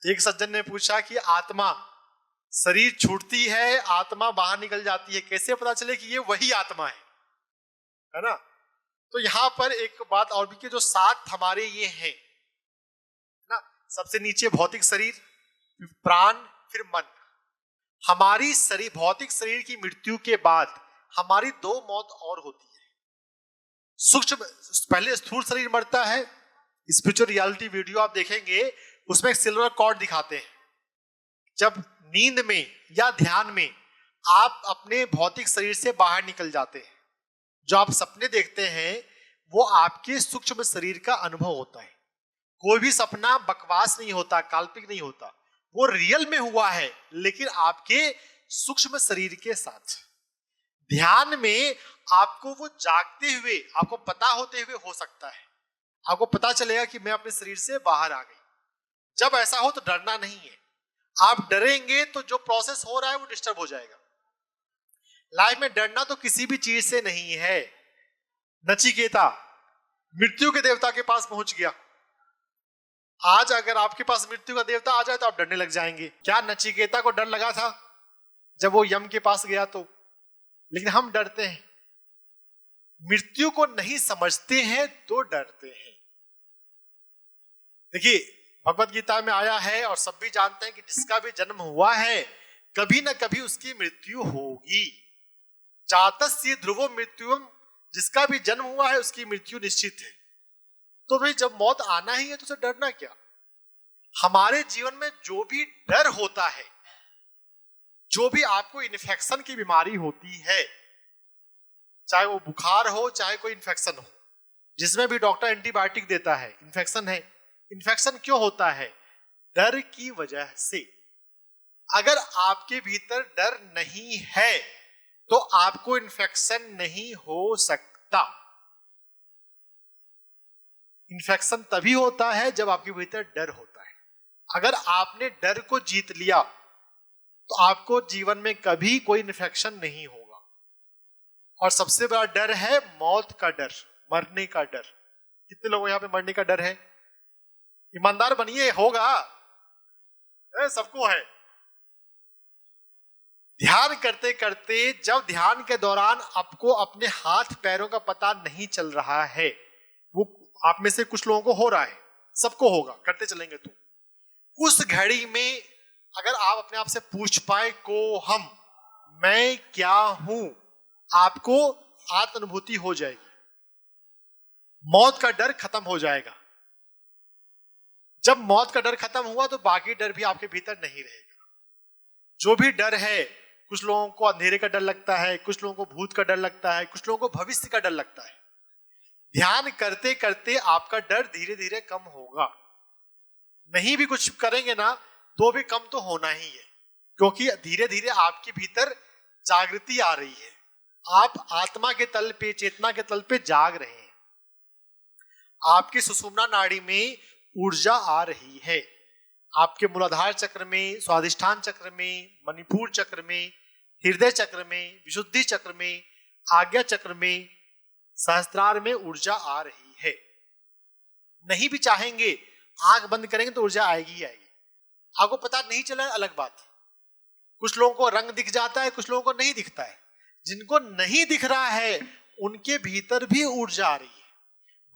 एक सज्जन ने पूछा कि आत्मा, शरीर छूटती है, आत्मा बाहर निकल जाती है, कैसे पता चले कि ये वही आत्मा है ना? तो यहां पर एक बात और भी कि जो 7 हमारे ये हैं ना, सबसे नीचे भौतिक शरीर, फिर प्राण, फिर मन। हमारी शरीर, भौतिक शरीर की मृत्यु के बाद हमारी 2 मौत और होती है। सूक्ष्म, पहले स्थूल शरीर मरता है, स्पिरिचुअल रियलिटी वीडियो आप देखेंगे, उसमें एक सिल्वर कॉर्ड दिखाते हैं। जब नींद में या ध्यान में आप अपने भौतिक शरीर से बाहर निकल जाते हैं, जो आप सपने देखते हैं वो आपके सूक्ष्म शरीर का अनुभव होता है। कोई भी सपना बकवास नहीं होता, काल्पनिक नहीं होता, वो रियल में हुआ है, लेकिन आपके सूक्ष्म शरीर के साथ। ध्यान में आपको वो जागते हुए, आपको पता होते हुए हो सकता है, आपको पता चलेगा कि मैं अपने शरीर से बाहर आ गई। जब ऐसा हो तो डरना नहीं है। आप डरेंगे तो जो प्रोसेस हो रहा है वो डिस्टर्ब हो जाएगा। लाइफ में डरना तो किसी भी चीज से नहीं है। नचिकेता मृत्यु के देवता के पास पहुंच गया। आज अगर आपके पास मृत्यु का देवता आ जाए तो आप डरने लग जाएंगे। क्या नचिकेता को डर लगा था जब वो यम के पास गया तो? लेकिन हम डरते हैं, मृत्यु को नहीं समझते हैं तो डरते हैं। देखिए भगवत गीता में आया है और सब भी जानते हैं कि जिसका भी जन्म हुआ है कभी ना कभी उसकी मृत्यु होगी। जातस्य ध्रुवो मृत्युम, जिसका भी जन्म हुआ है उसकी मृत्यु निश्चित है। तो भाई जब मौत आना ही है तो उसे डरना क्या? हमारे जीवन में जो भी डर होता है, जो भी आपको इन्फेक्शन की बीमारी होती है, चाहे वो बुखार हो चाहे कोई इन्फेक्शन हो, जिसमें भी डॉक्टर एंटीबायोटिक देता है, इन्फेक्शन है। इन्फेक्शन क्यों होता है? डर की वजह से। अगर आपके भीतर डर नहीं है तो आपको इन्फेक्शन नहीं हो सकता। इन्फेक्शन तभी होता है जब आपके भीतर डर होता है। अगर आपने डर को जीत लिया तो आपको जीवन में कभी कोई इन्फेक्शन नहीं होगा। और सबसे बड़ा डर है मौत का डर, मरने का डर। कितने लोगों यहां पे मरने का डर है? ईमानदार बनिए, होगा, सबको है। ध्यान करते करते जब ध्यान के दौरान आपको अपने हाथ पैरों का पता नहीं चल रहा है, वो आप में से कुछ लोगों को हो रहा है, सबको होगा, करते चलेंगे तो उस घड़ी में अगर आप अपने आप से पूछ पाए को हम, मैं क्या हूं, आपको आत्मानुभूति हो जाएगी। मौत का डर खत्म हो जाएगा। जब मौत का डर खत्म हुआ तो बाकी डर भी आपके भीतर नहीं रहेगा। जो भी डर है, कुछ लोगों को अंधेरे का डर लगता है, कुछ लोगों को भूत का डर लगता है, कुछ लोगों को भविष्य का डर लगता है। ध्यान करते करते आपका डर धीरे धीरे कम होगा। नहीं भी कुछ करेंगे ना तो भी कम तो होना ही है, क्योंकि धीरे धीरे आपके भीतर जागृति आ रही है। आप आत्मा के तल पे, चेतना के तल पे जाग रहे हैं। आपकी सुषुम्ना नाड़ी में ऊर्जा आ रही है। आपके मूलाधार चक्र में, स्वादिष्ठान चक्र में, मणिपुर चक्र में, हृदय चक्र में, विशुद्धि चक्र में, आज्ञा चक्र में, सहस्त्रार में ऊर्जा आ रही है। नहीं भी चाहेंगे, आंख बंद करेंगे तो ऊर्जा आएगी ही आएगी। आपको पता नहीं चला, अलग बात। कुछ लोगों को रंग दिख जाता है, कुछ लोगों को नहीं दिखता है। जिनको नहीं दिख रहा है उनके भीतर भी ऊर्जा आ रही है,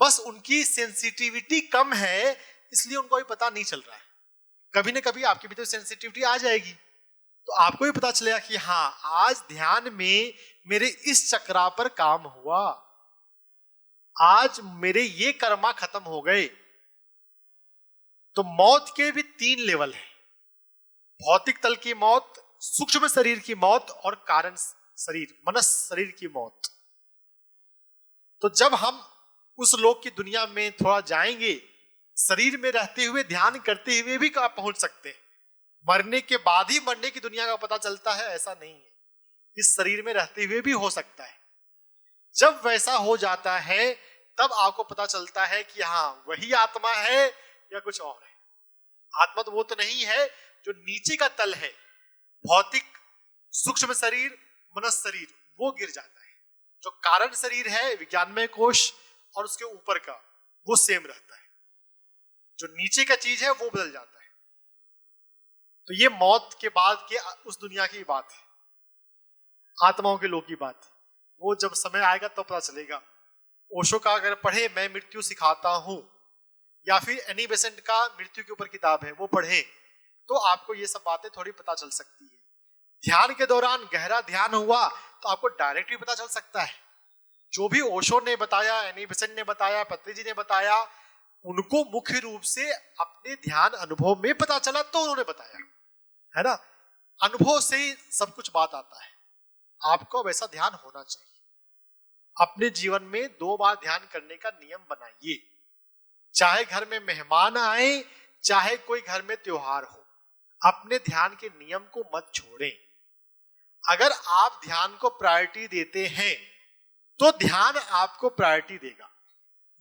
बस उनकी सेंसिटिविटी कम है, इसलिए उनको भी पता नहीं चल रहा है। कभी ना कभी आपके भीतर सेंसिटिविटी आ जाएगी तो आपको भी पता चलेगा कि हाँ, आज ध्यान में मेरे इस चक्रा पर काम हुआ, आज मेरे ये कर्मा खत्म हो गए। तो मौत के भी 3 लेवल हैं। भौतिक तल की मौत, सूक्ष्म शरीर की मौत और कारण शरीर, मनस शरीर की मौत। तो जब हम उस लोक की दुनिया में थोड़ा जाएंगे, शरीर में रहते हुए ध्यान करते हुए भी आप पहुंच सकते हैं। मरने के बाद ही मरने की दुनिया का पता चलता है, ऐसा नहीं है। इस शरीर में रहते हुए भी हो सकता है। जब वैसा हो जाता है तब आपको पता चलता है कि हाँ, वही आत्मा है या कुछ और है। आत्मा तो वो तो नहीं है जो नीचे का तल है, भौतिक सूक्ष्म शरीर, मनस शरीर, वो गिर जाता है। जो कारण शरीर है, विज्ञानमय कोश और उसके ऊपर का, वो सेम रहता है। जो नीचे का चीज है वो बदल जाता है। तो ये मौत के बाद के उस दुनिया की बात है, आत्माओं के लोग की बात है। वो जब समय आएगा तो पता चलेगा। ओशो का अगर पढ़े मैं मृत्यु सिखाता हूं, या फिर एनी बेसेंट का मृत्यु के ऊपर किताब है वो पढ़े, तो आपको ये सब बातें थोड़ी पता चल सकती है। ध्यान के दौरान गहरा ध्यान हुआ तो आपको डायरेक्ट भी पता चल सकता है। जो भी ओशो ने बताया, एनी बेसेंट ने बताया, पत्री जी ने बताया, उनको मुख्य रूप से अपने ध्यान अनुभव में पता चला तो उन्होंने बताया, है ना। अनुभव से ही सब कुछ बात आता है। आपको वैसा ध्यान होना चाहिए। अपने जीवन में 2 बार ध्यान करने का नियम बनाइए। चाहे घर में मेहमान आए, चाहे कोई घर में त्योहार हो, अपने ध्यान के नियम को मत छोड़ें। अगर आप ध्यान को प्रायोरिटी देते हैं तो ध्यान आपको प्रायोरिटी देगा।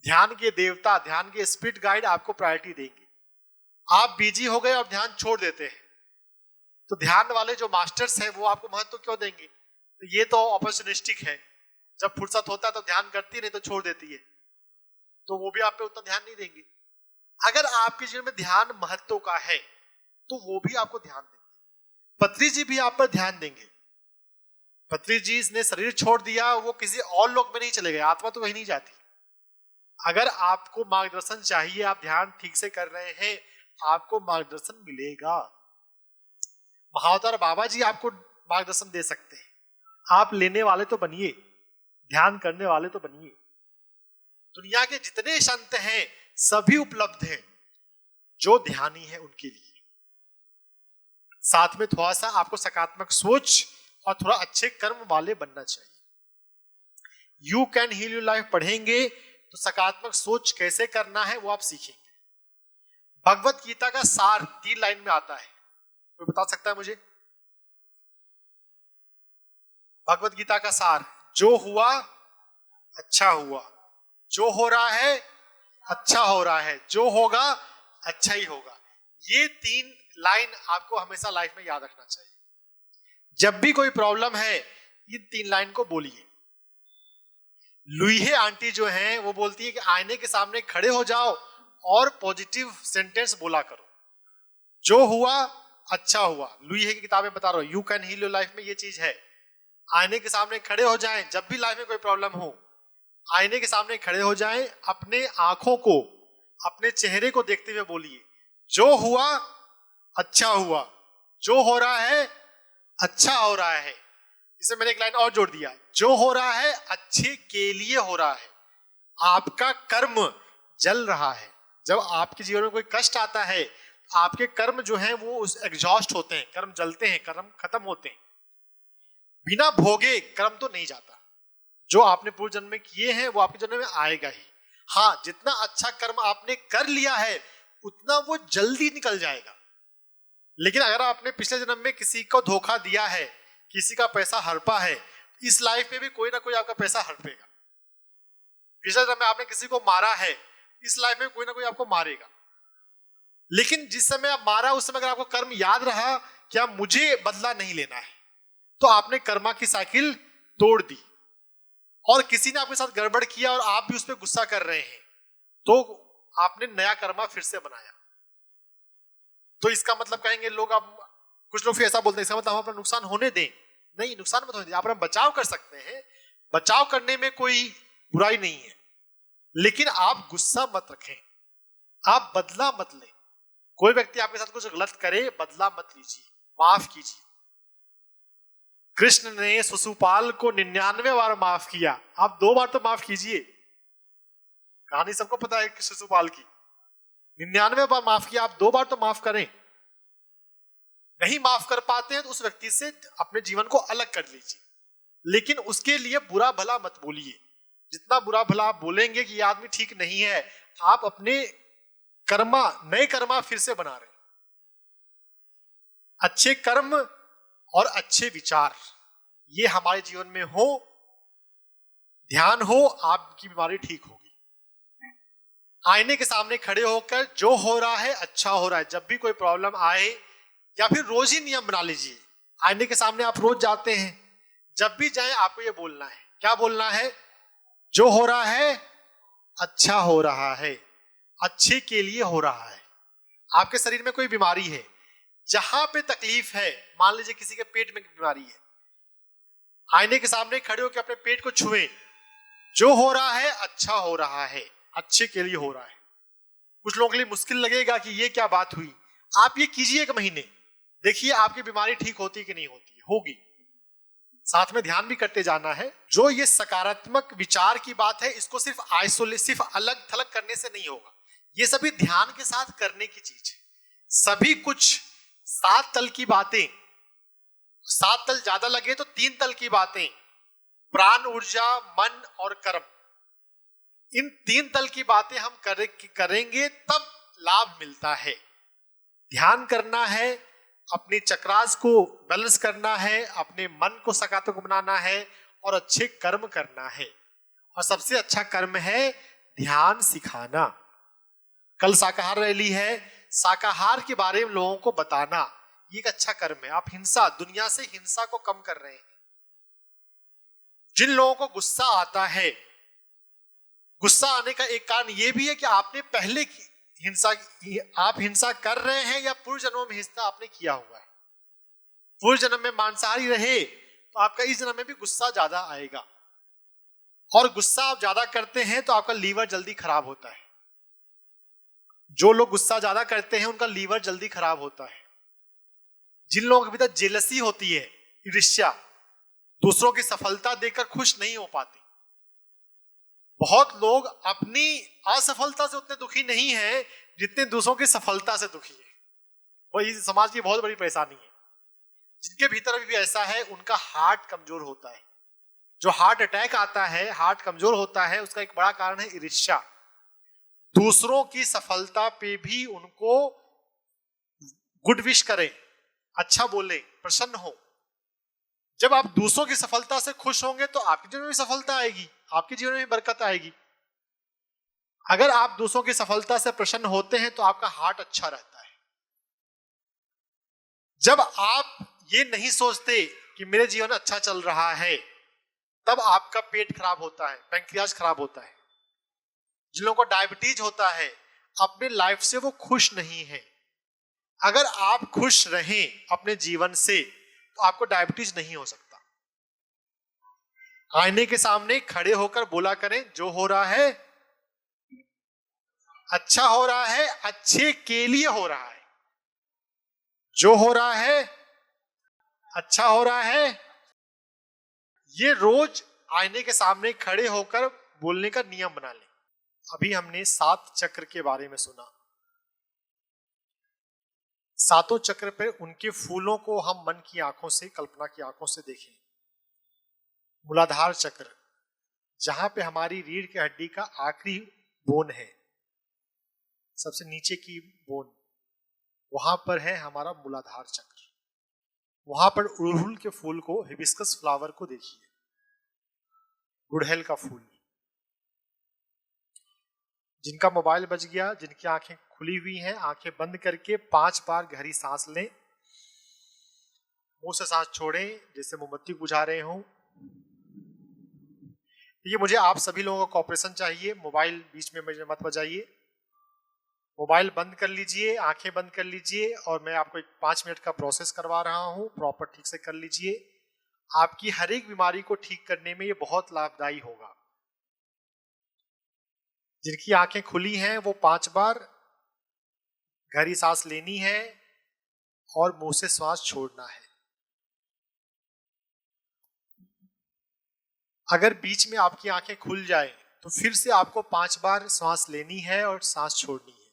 ध्यान के देवता, ध्यान के स्पिरिट गाइड आपको प्रायोरिटी देंगे। आप बिजी हो गए और ध्यान छोड़ देते हैं, तो ध्यान वाले जो मास्टर्स हैं वो आपको महत्व क्यों देंगे? तो ये तो ऑपर्चुनिस्टिक है। जब फुर्सत होता है तो ध्यान करती, नहीं तो छोड़ देती है, तो वो भी आप पे उतना ध्यान नहीं देंगे। अगर आपके जीवन में ध्यान महत्व का है तो वो भी आपको ध्यान देंगे। पत्री जी भी आप पर ध्यान देंगे। पत्री जी ने शरीर छोड़ दिया, वो किसी और लोक में नहीं चले गए, आत्मा तो कहीं नहीं जाती। अगर आपको मार्गदर्शन चाहिए, आप ध्यान ठीक से कर रहे हैं, आपको मार्गदर्शन मिलेगा। महाअवतार बाबा जी आपको मार्गदर्शन दे सकते हैं। आप लेने वाले तो बनिए, ध्यान करने वाले तो बनिए। दुनिया के जितने संत हैं सभी उपलब्ध हैं जो ध्यानी है उनके लिए। साथ में थोड़ा सा आपको सकारात्मक सोच और थोड़ा अच्छे कर्म वाले बनना चाहिए। You can heal your life पढ़ेंगे तो सकारात्मक सोच कैसे करना है वो आप सीखेंगे। भगवत गीता का सार 3 लाइन में आता है, कोई बता सकता है मुझे? भगवत गीता का सार, जो हुआ अच्छा हुआ, जो हो रहा है अच्छा हो रहा है, जो होगा अच्छा ही होगा। ये 3 लाइन आपको हमेशा लाइफ में याद रखना चाहिए। जब भी कोई प्रॉब्लम है इन 3 लाइन को बोलिए। लुईहे आंटी जो हैं वो बोलती है कि आईने के सामने खड़े हो जाओ और पॉजिटिव सेंटेंस बोला करो। जो हुआ अच्छा हुआ, लुईहे की किताबें बता रहा हूं, you can heal your life में ये चीज है। आईने के सामने खड़े हो जाएं, जब भी लाइफ में कोई प्रॉब्लम हो आईने के सामने खड़े हो जाएं, अपने आंखों को, अपने चेहरे को देखते हुए बोलिए, जो हुआ अच्छा हुआ, जो हो रहा है अच्छा हो रहा है। इसे मैंने एक लाइन और जोड़ दिया, जो हो रहा है अच्छे के लिए हो रहा है। आपका कर्म जल रहा है। जब आपके जीवन में कोई कष्ट आता है, आपके कर्म जो हैं वो एग्जॉस्ट होते हैं, कर्म जलते हैं, कर्म खत्म होते हैं। बिना भोगे कर्म तो नहीं जाता। जो आपने पूर्व जन्म में किए हैं वो आपके जन्म में आएगा ही। हाँ, जितना अच्छा कर्म आपने कर लिया है उतना वो जल्दी निकल जाएगा। लेकिन अगर आपने पिछले जन्म में किसी को धोखा दिया है, किसी का पैसा हड़पा है, इस लाइफ में भी कोई ना कोई आपका पैसा हड़पेगा। पिछले जन्म में आपने किसी को मारा है, इस लाइफ में कोई ना कोई आपको मारेगा। लेकिन जिस समय आप मारा उस समय अगर आपको कर्म याद रहा क्या मुझे बदला नहीं लेना है, तो आपने कर्मा की साइकिल तोड़ दी। और किसी ने आपके साथ गड़बड़ किया और आप भी उस पर गुस्सा कर रहे हैं, तो आपने नया कर्मा फिर से बनाया। तो इसका मतलब कहेंगे लोग, आप कुछ लोग फिर ऐसा बोलते हैं इसका मतलब हम अपना नुकसान होने दें। नहीं, नुकसान मत होने दें, आप अपना बचाव कर सकते हैं। बचाव करने में कोई बुराई नहीं है, लेकिन आप गुस्सा मत रखें, आप बदला मत लें। कोई व्यक्ति आपके साथ कुछ गलत करे, बदला मत लीजिए, माफ कीजिए। कृष्ण ने शिशुपाल को 99 बार माफ किया, आप 2 बार तो माफ कीजिए। कहानी सबको पता है कि शिशुपाल की 99 बार माफ किया, आप 2 बार तो माफ करें। नहीं माफ कर पाते हैं तो उस व्यक्ति से अपने जीवन को अलग कर लीजिए, लेकिन उसके लिए बुरा भला मत बोलिए। जितना बुरा भला आप बोलेंगे कि ये आदमी ठीक नहीं है, आप अपने कर्मा, नए कर्मा फिर से बना रहे हैं। अच्छे कर्म और अच्छे विचार ये हमारे जीवन में हो, ध्यान हो, आपकी बीमारी ठीक होगी। आईने के सामने खड़े होकर जो हो रहा है अच्छा हो रहा है। जब भी कोई प्रॉब्लम आए, या फिर रोज ही नियम बना लीजिए, आईने के सामने आप रोज जाते हैं, जब भी जाएं आपको ये बोलना है। क्या बोलना है? जो हो रहा है अच्छा हो रहा है, अच्छे के लिए हो रहा है। आपके शरीर में कोई बीमारी है, जहां पे तकलीफ है, मान लीजिए किसी के पेट में बीमारी है, आईने के सामने खड़े होकर अपने पेट को छुएं, जो हो रहा है अच्छा हो रहा है, अच्छे के लिए हो रहा है। कुछ लोगों के लिए मुश्किल लगेगा कि ये क्या बात हुई, आप ये कीजिए 1 महीने, देखिए आपकी बीमारी ठीक होती कि नहीं होती है, होगी। साथ में ध्यान भी करते जाना है। जो ये सकारात्मक विचार की बात है, इसको सिर्फ सिर्फ अलग थलग करने से नहीं होगा, ये सभी ध्यान के साथ करने की चीज है। सभी कुछ 7 तल की बातें, 7 तल ज्यादा लगे तो 3 तल की बातें, प्राण, ऊर्जा, मन और कर्म, इन 3 तल की बातें हम करेंगे तब लाभ मिलता है। ध्यान करना है, अपने चक्रास को बैलेंस करना है, अपने मन को सकारात्मक बनाना है और अच्छे कर्म करना है। और सबसे अच्छा कर्म है ध्यान सिखाना। कल शाकाहार रैली है, शाकाहार के बारे में लोगों को बताना, ये एक अच्छा कर्म है। आप दुनिया से हिंसा को कम कर रहे हैं। जिन लोगों को गुस्सा आता है, गुस्सा आने का एक कारण यह भी है कि आपने पहले आप हिंसा कर रहे हैं या पूर्व जन्मों में हिंसा आपने किया हुआ है। पूर्व जन्म में मांसाहारी रहे तो आपका इस जन्म में भी गुस्सा ज्यादा आएगा, और गुस्सा आप ज्यादा करते हैं तो आपका लीवर जल्दी खराब होता है। जो लोग गुस्सा ज्यादा करते हैं उनका लीवर जल्दी खराब होता है। जिन लोगों के भीतर जेलसी होती है, ईर्ष्या, दूसरों की सफलता देखकर खुश नहीं हो पाते। बहुत लोग अपनी असफलता से उतने दुखी नहीं है जितने दूसरों की सफलता से दुखी है। वही समाज की बहुत बड़ी परेशानी है। जिनके भीतर अभी भी ऐसा है, उनका हार्ट कमजोर होता है। जो हार्ट अटैक आता है, हार्ट कमजोर होता है, उसका एक बड़ा कारण है ईर्ष्या। दूसरों की सफलता पे भी उनको गुड विश करें, अच्छा बोले, प्रसन्न हो। जब आप दूसरों की सफलता से खुश होंगे तो आपके जीवन में सफलता आएगी, आपके जीवन में बरकत आएगी। अगर आप दूसरों की सफलता से प्रसन्न होते हैं तो आपका हार्ट अच्छा रहता है। जब आप ये नहीं सोचते कि मेरे जीवन अच्छा चल रहा है, तब आपका पेट खराब होता है, पैंक्रियाज खराब होता है। जिन लोगों को डायबिटीज होता है, अपने लाइफ से वो खुश नहीं है। अगर आप खुश रहें अपने जीवन से तो आपको डायबिटीज नहीं हो सकता। आईने के सामने खड़े होकर बोला करें, जो हो रहा है अच्छा हो रहा है, अच्छे के लिए हो रहा है। जो हो रहा है अच्छा हो रहा है। ये रोज आईने के सामने खड़े होकर बोलने का नियम बना लें। अभी हमने 7 चक्र के बारे में सुना। 7 चक्र पे उनके फूलों को हम मन की आंखों से, कल्पना की आंखों से देखें। मूलाधार चक्र, जहां पे हमारी रीढ़ की हड्डी का आखिरी बोन है, सबसे नीचे की बोन, वहां पर है हमारा मूलाधार चक्र। वहां पर अड़हुल के फूल को, हिबिस्कस फ्लावर को देखिए, गुड़हल का फूल। जिनका मोबाइल बज गया, जिनकी आंखें खुली हुई हैं, आंखें बंद करके 5 बार गहरी सांस लें, मुंह से सांस छोड़ें जैसे मोमबत्ती बुझा रहे हों। ये मुझे आप सभी लोगों का कॉपरेशन चाहिए। मोबाइल बीच में मुझे मत बजाइए। मोबाइल बंद कर लीजिए, आंखें बंद कर लीजिए, और मैं आपको एक 5 मिनट का प्रोसेस करवा रहा हूं, प्रॉपर ठीक से कर लीजिए। आपकी हर एक बीमारी को ठीक करने में ये बहुत लाभदायी होगा। जिनकी आंखें खुली हैं वो 5 बार गहरी सांस लेनी है और मुंह से श्वास छोड़ना है। अगर बीच में आपकी आंखें खुल जाए तो फिर से आपको 5 बार श्वास लेनी है और सांस छोड़नी है।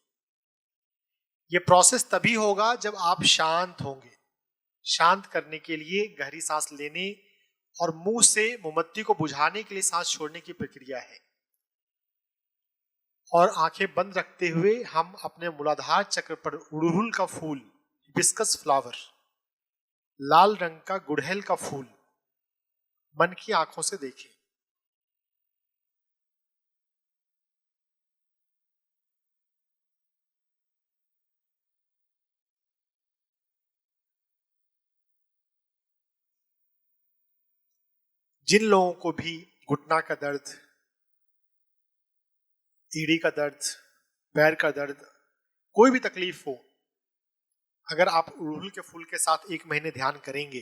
यह प्रोसेस तभी होगा जब आप शांत होंगे। शांत करने के लिए गहरी सांस लेने और मुंह से मोमबत्ती को बुझाने के लिए सांस छोड़ने की प्रक्रिया है। और आंखें बंद रखते हुए हम अपने मूलाधार चक्र पर अड़हुल का फूल, हिबिस्कस फ्लावर, लाल रंग का गुड़हल का फूल मन की आंखों से देखें। जिन लोगों को भी घुटना का दर्द, एड़ी का दर्द, पैर का दर्द, कोई भी तकलीफ हो, अगर आप अड़हुल के फूल के साथ 1 महीने ध्यान करेंगे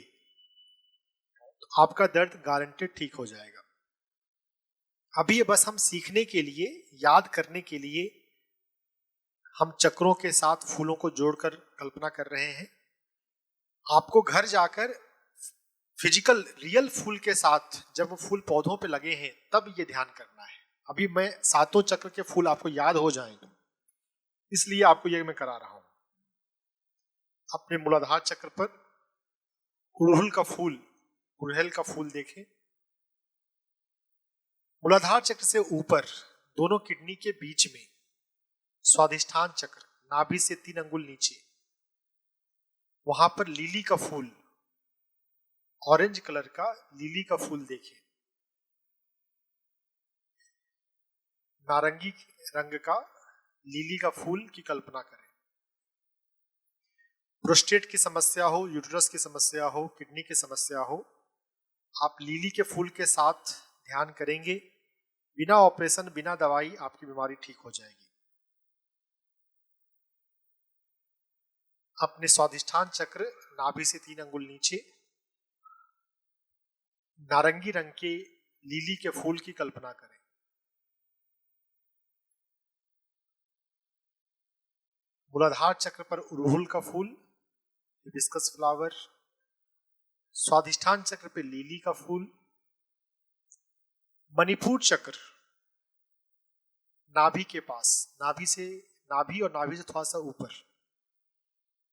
तो आपका दर्द गारंटेड ठीक हो जाएगा। अभी ये बस हम सीखने के लिए, याद करने के लिए हम चक्रों के साथ फूलों को जोड़कर कल्पना कर रहे हैं। आपको घर जाकर फिजिकल रियल फूल के साथ जब वो फूल पौधों पे लगे हैं तब ये ध्यान करना है। अभी मैं 7 चक्र के फूल आपको याद हो जाएं इसलिए आपको ये मैं करा रहा हूं। अपने मूलाधार चक्र पर अड़हुल का फूल, गुड़हल का फूल देखें। मूलाधार चक्र से ऊपर दोनों किडनी के बीच में स्वादिष्ठान चक्र, नाभि से 3 अंगुल नीचे, वहां पर लिली का फूल, ऑरेंज कलर का लिली का फूल देखें। नारंगी रंग का लिली का फूल की कल्पना करें। प्रोस्टेट की समस्या हो, यूट्रस की समस्या हो, किडनी की समस्या हो, आप लिली के फूल के साथ ध्यान करेंगे, बिना ऑपरेशन, बिना दवाई आपकी बीमारी ठीक हो जाएगी। अपने स्वादिष्ठान चक्र, नाभि से 3 अंगुल नीचे, नारंगी रंग के लिली के फूल की कल्पना करें। मूलाधार चक्र पर अड़हुल का फूल, हिबिस्कस फ्लावर, स्वादिष्ठान चक्र पे लिली का फूल, मणिपुर चक्र नाभि के पास, नाभि और नाभि से थोड़ा सा ऊपर,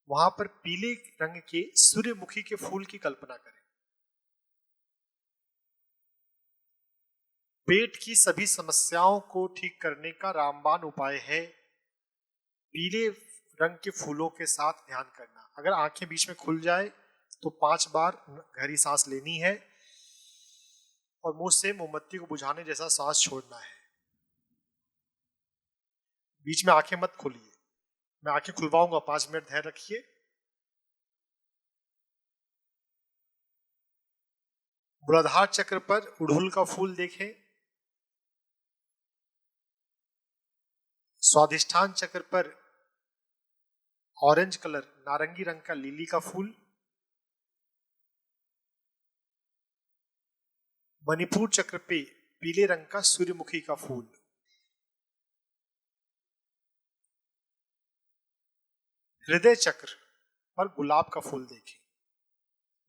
वहां पर पीले रंग के सूर्यमुखी के फूल की कल्पना करें। पेट की सभी समस्याओं को ठीक करने का रामबाण उपाय है पीले रंग के फूलों के साथ ध्यान करना। अगर आंखें बीच में खुल जाए तो 5 बार गहरी सांस लेनी है और मुंह से मोमबत्ती को बुझाने जैसा सांस छोड़ना है। बीच में आंखें मत खोलिए, मैं आंखें खुलवाऊंगा, 5 मिनट धैर्य रखिए। मूलाधार चक्र पर अड़हुल का फूल देखें। स्वादिष्ठान चक्र पर ऑरेंज कलर, नारंगी रंग का लिली का फूल, मणिपुर चक्र पे पीले रंग का सूर्यमुखी का फूल। हृदय चक्र पर गुलाब का फूल देखें,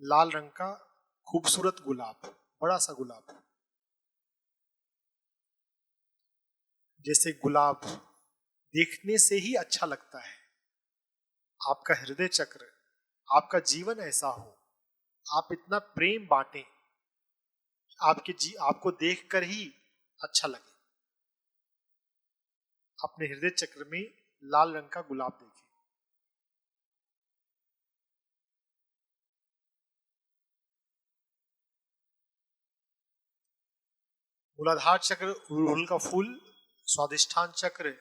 लाल रंग का खूबसूरत गुलाब, बड़ा सा गुलाब। जैसे गुलाब देखने से ही अच्छा लगता है, आपका हृदय चक्र, आपका जीवन ऐसा हो, आप इतना प्रेम बांटें, आपको देखकर ही अच्छा लगे। अपने हृदय चक्र में लाल रंग का गुलाब देखें। मूलाधार चक्र अड़हुल का फूल, स्वादिष्ठान चक्र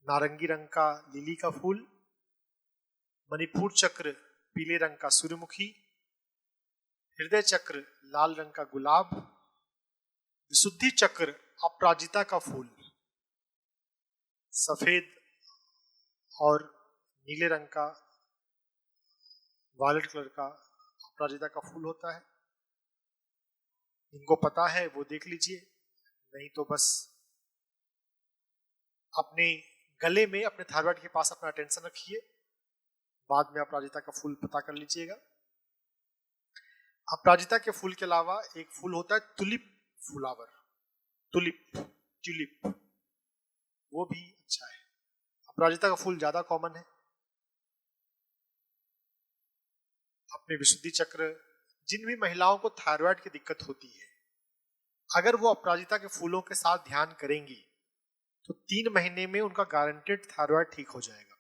नारंगी रंग का लिली का फूल, मणिपुर चक्र पीले रंग का सूर्यमुखी, हृदय चक्र लाल रंग का गुलाब, विशुद्धि चक्र अपराजिता का फूल, सफेद और नीले रंग का, वायलेट कलर का अपराजिता का फूल होता है। इनको पता है वो देख लीजिए, नहीं तो बस अपने गले में, अपने थायराइड के पास अपना अटेंशन रखिए, बाद में अपराजिता का फूल पता कर लीजिएगा। अपराजिता के फूल के अलावा एक फूल होता है तुलिप फ्लावर, ट्यूलिप, वो भी अच्छा है। अपराजिता का फूल ज्यादा कॉमन है। अपने विशुद्धि चक्र, जिन भी महिलाओं को थायराइड की दिक्कत होती है, अगर वो अपराजिता के फूलों के साथ ध्यान करेंगी तो 3 महीने में उनका गारंटेड थायराइड ठीक हो जाएगा।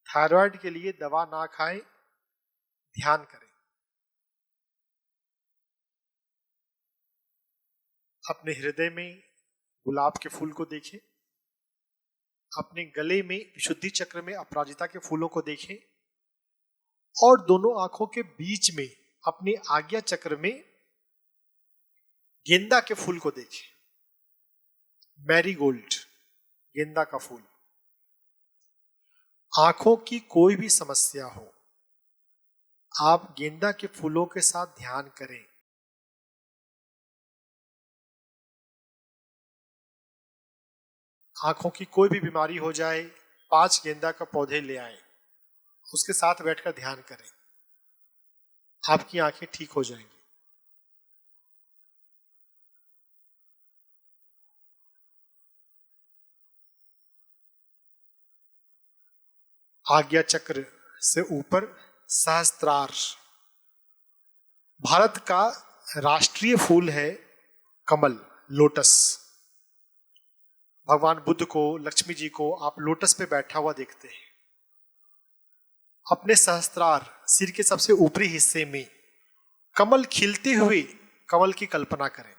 थायराइड के लिए दवा ना खाएं, ध्यान करें। अपने हृदय में गुलाब के फूल को देखें, अपने गले में विशुद्धि चक्र में अपराजिता के फूलों को देखें और दोनों आंखों के बीच में अपने आज्ञा चक्र में गेंदा के फूल को देखें, मैरीगोल्ड, गेंदा का फूल। आंखों की कोई भी समस्या हो, आप गेंदा के फूलों के साथ ध्यान करें। आंखों की कोई भी बीमारी हो जाए, 5 गेंदा का पौधे ले आए, उसके साथ बैठकर ध्यान करें, आपकी आंखें ठीक हो जाएंगी। आज्ञा चक्र से ऊपर सहस्त्रार। भारत का राष्ट्रीय फूल है कमल, लोटस। भगवान बुद्ध को, लक्ष्मी जी को आप लोटस पे बैठा हुआ देखते हैं। अपने सहस्त्रार, सिर के सबसे ऊपरी हिस्से में कमल खिलते हुए कमल की कल्पना करें।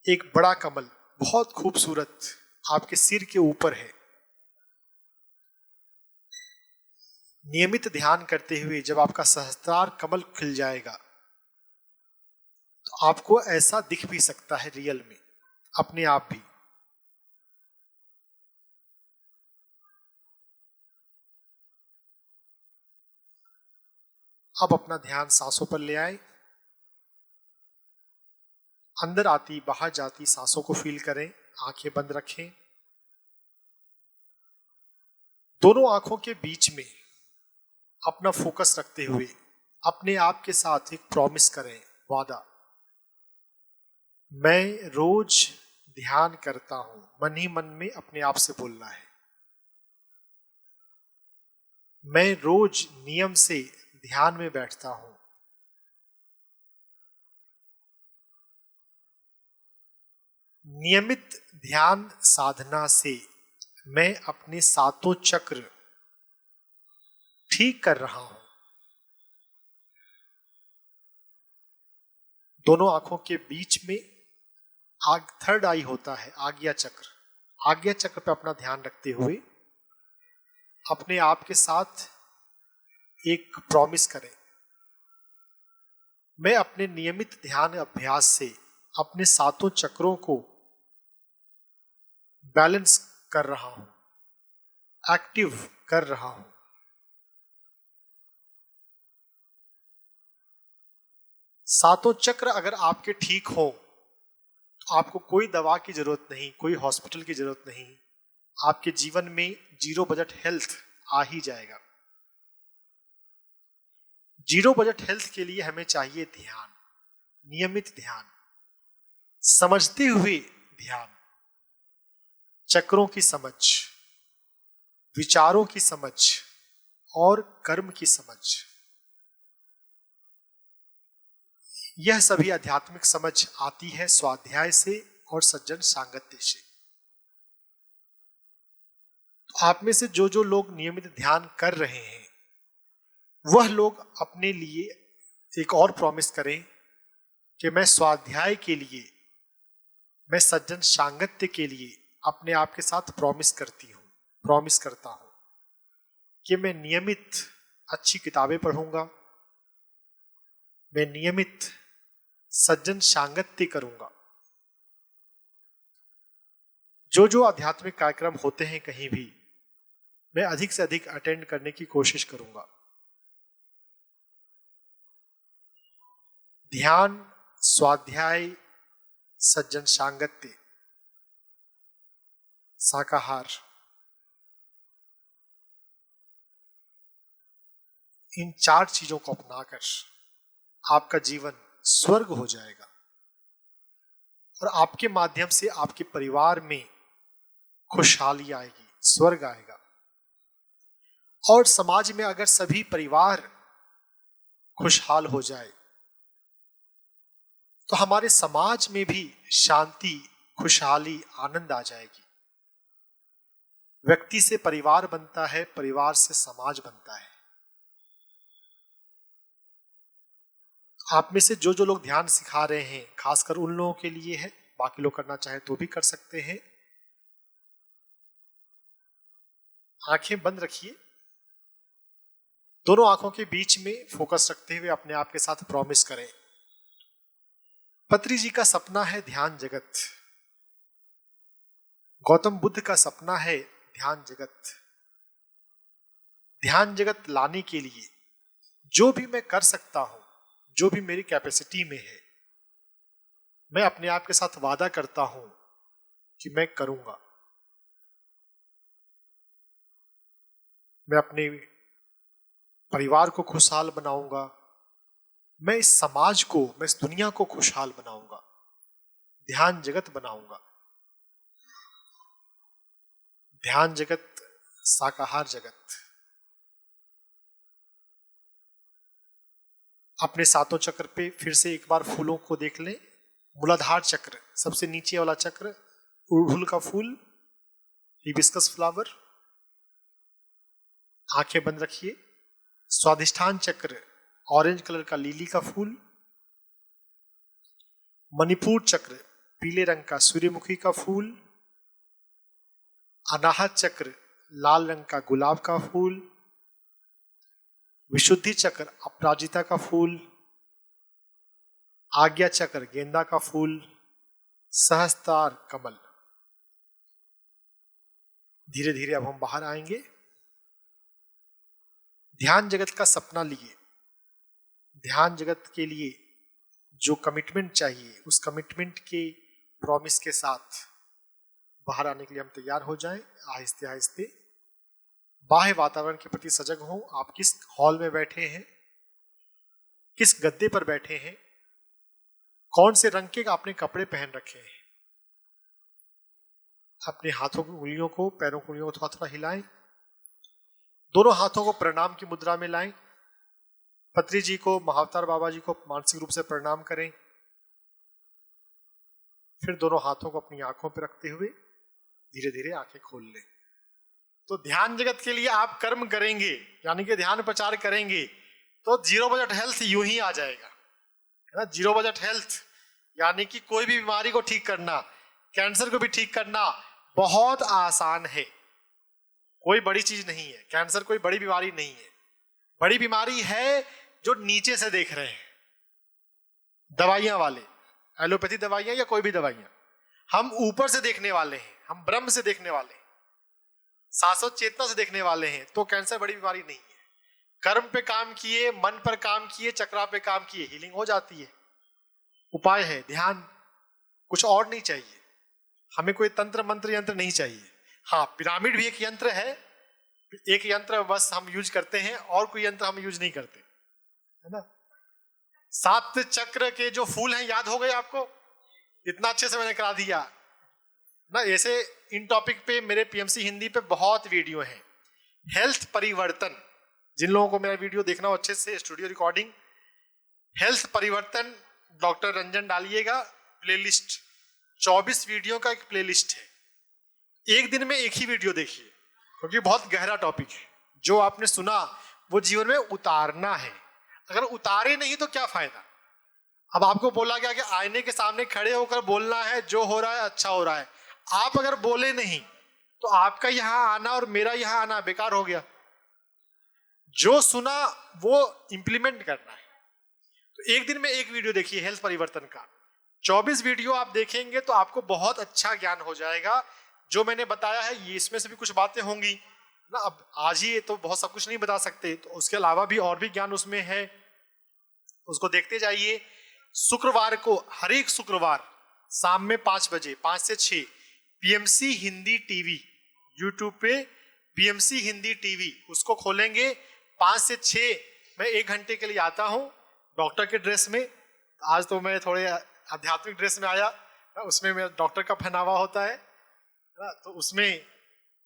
एक बड़ा कमल, बहुत खूबसूरत, आपके सिर के ऊपर है। नियमित ध्यान करते हुए जब आपका सहस्त्रार कमल खिल जाएगा तो आपको ऐसा दिख भी सकता है रियल में, अपने आप भी। अब अपना ध्यान सांसों पर ले आए। अंदर आती बाहर जाती सांसों को फील करें। आंखें बंद रखें। दोनों आंखों के बीच में अपना फोकस रखते हुए अपने आप के साथ एक प्रॉमिस करें, वादा। मैं रोज ध्यान करता हूं, मन ही मन में अपने आप से बोलना है। मैं रोज नियम से ध्यान में बैठता हूं। नियमित ध्यान साधना से मैं अपने सातों चक्र ठीक कर रहा हूं। दोनों आंखों के बीच में थर्ड आई होता है आज्ञा चक्र। आज्ञा चक्र पे अपना ध्यान रखते हुए अपने आप के साथ एक प्रॉमिस करें, मैं अपने नियमित ध्यान अभ्यास से अपने सातों चक्रों को बैलेंस कर रहा हूं, एक्टिव कर रहा हूं। सातों चक्र अगर आपके ठीक हो तो आपको कोई दवा की जरूरत नहीं, कोई हॉस्पिटल की जरूरत नहीं। आपके जीवन में जीरो बजट हेल्थ आ ही जाएगा। जीरो बजट हेल्थ के लिए हमें चाहिए ध्यान, नियमित ध्यान, समझते हुए ध्यान, चक्रों की समझ, विचारों की समझ और कर्म की समझ। यह सभी आध्यात्मिक समझ आती है स्वाध्याय से और सज्जन सांगत्य से। तो आप में से जो जो लोग नियमित ध्यान कर रहे हैं वह लोग अपने लिए एक और प्रॉमिस करें कि मैं स्वाध्याय के लिए, मैं सज्जन सांगत्य के लिए अपने आप के साथ प्रॉमिस करता हूं कि मैं नियमित अच्छी किताबें पढ़ूंगा, मैं नियमित सज्जन सांगत्य करूंगा। जो जो आध्यात्मिक कार्यक्रम होते हैं कहीं भी, मैं अधिक से अधिक अटेंड करने की कोशिश करूंगा। ध्यान, स्वाध्याय, सज्जन सांगत्य, शाकाहार, इन 4 चीजों को अपनाकर आपका जीवन स्वर्ग हो जाएगा और आपके माध्यम से आपके परिवार में खुशहाली आएगी, स्वर्ग आएगा। और समाज में अगर सभी परिवार खुशहाल हो जाए तो हमारे समाज में भी शांति, खुशहाली, आनंद आ जाएगी। व्यक्ति से परिवार बनता है, परिवार से समाज बनता है। आप में से जो जो लोग ध्यान सिखा रहे हैं खासकर उन लोगों के लिए है, बाकी लोग करना चाहे तो भी कर सकते हैं। आंखें बंद रखिए। दोनों आंखों के बीच में फोकस रखते हुए अपने आप के साथ प्रॉमिस करें। पत्री जी का सपना है ध्यान जगत, गौतम बुद्ध का सपना है ध्यान जगत, ध्यान जगत लाने के लिए जो भी मैं कर सकता हूं, जो भी मेरी कैपेसिटी में है, मैं अपने आप के साथ वादा करता हूं कि मैं करूंगा। मैं अपने परिवार को खुशहाल बनाऊंगा, मैं इस समाज को, मैं इस दुनिया को खुशहाल बनाऊंगा, ध्यान जगत बनाऊंगा। ध्यान जगत, शाकाहार जगत। अपने सातों चक्र पे फिर से एक बार फूलों को देख लें। मूलाधार चक्र, सबसे नीचे वाला चक्र, अड़हुल का फूल, हिबिस्कस फ्लावर। आंखें बंद रखिए। स्वादिष्ठान चक्र, ऑरेंज कलर का लिली का फूल। मणिपुर चक्र, पीले रंग का सूर्यमुखी का फूल। अनाहत चक्र, लाल रंग का गुलाब का फूल। विशुद्धि चक्र, अपराजिता का फूल। आज्ञा चक्र, गेंदा का फूल। सहस्त्रार, कमल। धीरे धीरे अब हम बाहर आएंगे। ध्यान जगत का सपना लिए, ध्यान जगत के लिए जो कमिटमेंट चाहिए, उस कमिटमेंट के प्रॉमिस के साथ बाहर आने के लिए हम तैयार हो जाएं। आहिस्ते आहिस्ते बाह्य वातावरण के प्रति सजग हों। आप किस हॉल में बैठे हैं, किस गद्दे पर बैठे हैं, कौन से रंग के आपने कपड़े पहन रखे हैं। अपने हाथों की उंगलियों को, पैरों की उंगलियों को थोड़ा थोड़ा हिलाएं। दोनों हाथों को प्रणाम की मुद्रा में लाएं। पत्री जी को, महाअवतार बाबा जी को मानसिक रूप से प्रणाम करें। फिर दोनों हाथों को अपनी आंखों पर रखते हुए धीरे धीरे आंखें खोल लें। तो ध्यान जगत के लिए आप कर्म करेंगे, यानी कि ध्यान प्रचार करेंगे, तो जीरो बजट हेल्थ यूं ही आ जाएगा, है ना। जीरो बजट हेल्थ यानी कि कोई भी बीमारी को ठीक करना, कैंसर को भी ठीक करना बहुत आसान है। कोई बड़ी चीज नहीं है, कैंसर कोई बड़ी बीमारी नहीं है। बड़ी बीमारी है जो नीचे से देख रहे हैं, दवाइयां वाले, एलोपैथी दवाइयां या कोई भी दवाइयां। हम ऊपर से देखने वाले हैं, हम ब्रह्म से देखने वाले हैं, शाश्वत चेतना से देखने वाले हैं, तो कैंसर बड़ी बीमारी नहीं है। कर्म पे काम किए, मन पर काम किए, चक्रा पे काम किए, हीलिंग हो जाती है। उपाय है ध्यान, कुछ और नहीं चाहिए हमें। कोई तंत्र मंत्र यंत्र नहीं चाहिए। हाँ, पिरामिड भी एक यंत्र है, एक यंत्र बस हम यूज करते हैं, और कोई यंत्र हम यूज नहीं करते, है ना। 7 चक्र के जो फूल हैं याद हो गए आपको? इतना अच्छे से मैंने करा दिया ना। ऐसे इन टॉपिक पे मेरे पीएमसी हिंदी पे बहुत वीडियो हैं। हेल्थ परिवर्तन, जिन लोगों को मेरा वीडियो देखना हो अच्छे से, स्टूडियो रिकॉर्डिंग, हेल्थ परिवर्तन डॉक्टर रंजन डालिएगा, प्लेलिस्ट 24 वीडियो का एक प्लेलिस्ट है। एक दिन में एक ही वीडियो देखिए, क्योंकि बहुत गहरा टॉपिक है। जो आपने सुना वो जीवन में उतारना है। अगर उतारे नहीं तो क्या फायदा। अब आपको बोला गया कि आईने के सामने खड़े होकर बोलना है, जो हो रहा है अच्छा हो रहा है। आप अगर बोले नहीं तो आपका यहां आना और मेरा यहां आना बेकार हो गया। जो सुना वो इंप्लीमेंट करना है। तो एक दिन में एक वीडियो देखिए हेल्थ परिवर्तन का। 24 वीडियो आप देखेंगे तो आपको बहुत अच्छा ज्ञान हो जाएगा। जो मैंने बताया है ये, इसमें से भी कुछ बातें होंगी ना। अब आज ही तो बहुत सब कुछ नहीं बता सकते, तो उसके अलावा भी और भी ज्ञान उसमें है, उसको देखते जाइए। शुक्रवार को, हर एक शुक्रवार शाम में 5 बजे, 5 से 6 पीएमसी हिंदी टीवी, यूट्यूब पे पीएमसी हिंदी टीवी, उसको खोलेंगे। 5 से 6 मैं 1 घंटे के लिए आता हूं डॉक्टर के ड्रेस में। आज तो मैं थोड़े आध्यात्मिक ड्रेस में आया, उसमें मेरा डॉक्टर का पहनावा होता है, तो उसमें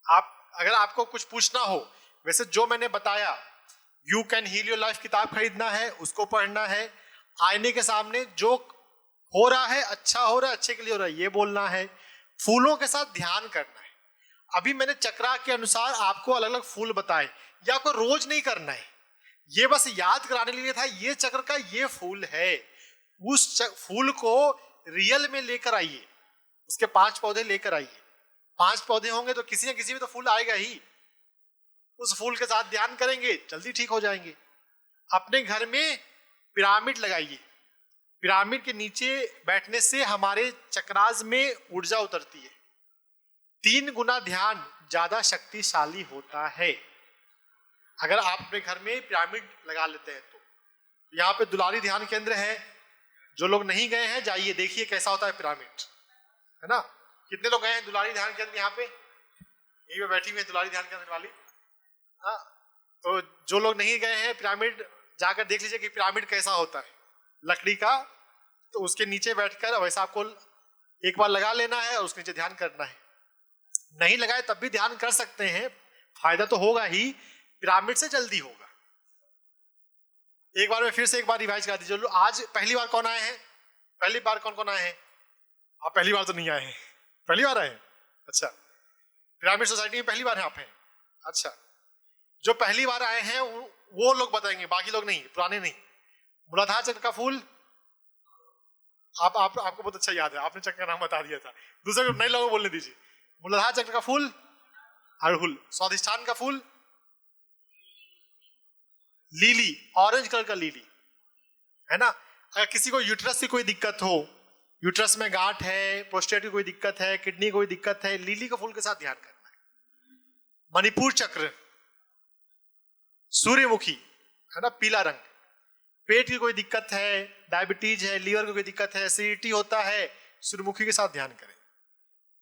आप, अगर आपको कुछ पूछना हो, वैसे जो मैंने बताया, you can heal your life किताब खरीदना है, उसको पढ़ना है। आईने के सामने जो हो रहा है अच्छा हो रहा है, अच्छे के लिए हो रहा है, ये बोलना है। फूलों के साथ ध्यान करना है। अभी मैंने चक्रा के अनुसार आपको अलग अलग फूल बताए, ये आपको रोज नहीं करना है, ये बस याद कराने के लिए था। ये चक्र का ये फूल है, उस फूल को रियल में लेकर आइए, उसके 5 पौधे लेकर आइए। 5 पौधे होंगे तो किसी न किसी में तो फूल आएगा ही। उस फूल के साथ ध्यान करेंगे, जल्दी ठीक हो जाएंगे। अपने घर में पिरामिड लगाइए। पिरामिड के नीचे बैठने से हमारे चक्रास में ऊर्जा उतरती है। 3 गुना ध्यान ज्यादा शक्तिशाली होता है। अगर आप अपने घर में पिरामिड लगा लेते हैं तो यहाँ पे दुलारी ध्यान केंद्र है। जो लोग नहीं गए हैं जाइए, देखिए कैसा होता है पिरामिड, है ना। कितने लोग गए हैं दुलारी ध्यान केंद्र? यहाँ पे यहीं पे बैठी हुई है दुलारी ध्यान केंद्र वाली। हाँ, तो जो लोग नहीं गए हैं पिरामिड जाकर देख लीजिए कि पिरामिड कैसा होता है लकड़ी का। तो उसके नीचे बैठकर वैसा आपको एक बार लगा लेना है और उसके नीचे ध्यान करना है। नहीं लगाए तब भी ध्यान कर सकते हैं, फायदा तो होगा ही, पिरामिड से जल्दी होगा। एक बार में फिर से एक बार रिवाइज कर दीजिए। आज पहली बार कौन आए हैं? पहली बार कौन कौन आए हैं? आप पहली बार तो नहीं आए हैं, पहली बार आए हैं। अच्छा, पिरामिड सोसाइटी में पहली बार आप हैं। अच्छा, जो पहली बार आए हैं वो लोग बताएंगे, बाकी लोग नहीं, पुराने नहीं। मूलाधार चक्र का फूल आपको बहुत अच्छा याद है, आपने चक्र का नाम बता दिया था। दूसरे नए लोगों को बोलने दीजिए। मूलाधार चक्र का फूल अड़हुल। स्वादिष्ठान का फूल लीली, ऑरेंज कलर का लीली, है ना। अगर किसी को यूट्रस की कोई दिक्कत हो, यूट्रस में गांठ है, प्रोस्टेट की कोई दिक्कत है, किडनी कोई दिक्कत है, लीली के फूल के साथ ध्यान करना है। मणिपुर चक्र, सूर्यमुखी, है ना, पीला रंग। पेट की कोई दिक्कत है, डायबिटीज है, लीवर की कोई दिक्कत है, एसिडिटी होता है, सूर्यमुखी के साथ ध्यान करें।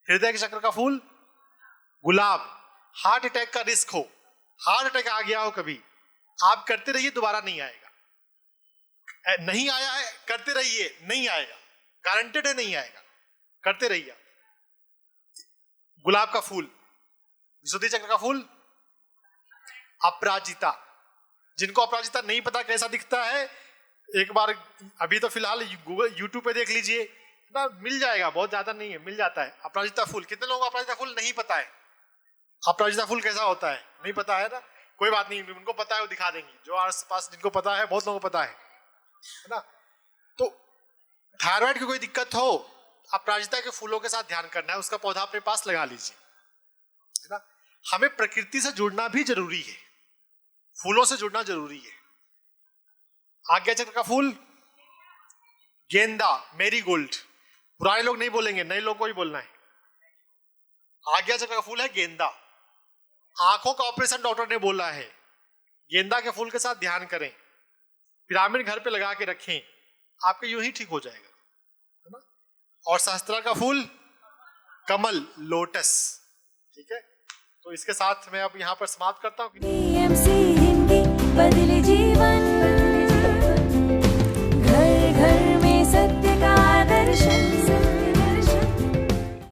हृदय के चक्र का फूल गुलाब। हार्ट अटैक का रिस्क हो, हार्ट अटैक आ गया हो कभी, आप करते रहिए, दोबारा नहीं आएगा। नहीं आया है, करते रहिए, नहीं आएगा, गारंटेड है नहीं आएगा, करते रहिए। गुलाब का फूल। विशुद्धि चक्र का फूल अपराजिता। जिनको अपराजिता नहीं पता कैसा दिखता है, एक बार अभी तो फिलहाल गूगल यूट्यूब पे देख लीजिए ना, मिल जाएगा, बहुत ज्यादा नहीं है, मिल जाता है। अपराजिता फूल, कितने लोगों को अपराजिता फूल नहीं पता है? अपराजिता फूल कैसा होता है नहीं पता है ना, कोई बात नहीं, उनको पता है वो दिखा देंगे। जो आस पास जिनको पता है, बहुत लोगों को पता है ना। तो थायराइड की कोई दिक्कत हो, अपराजिता के फूलों के साथ ध्यान करना है, उसका पौधा अपने पास लगा लीजिए, है ना। हमें प्रकृति से जुड़ना भी जरूरी है, फूलों से जुड़ना जरूरी है। आज्ञा चक्र का फूल गेंदा, मेरीगोल्ड। पुराने लोग नहीं बोलेंगे, नए लोग को ही बोलना है। आज्ञा चक्र का फूल है गेंदा। आंखों का ऑपरेशन डॉक्टर ने बोला है, गेंदा के फूल के साथ ध्यान करें, पिरामिड घर पे लगा के रखें, आपके यूं ही ठीक हो जाएगा, है ना। और सहस्त्र का फूल कमल, लोटस। ठीक है, तो इसके साथ मैं अब यहाँ पर समाप्त करता हूँ।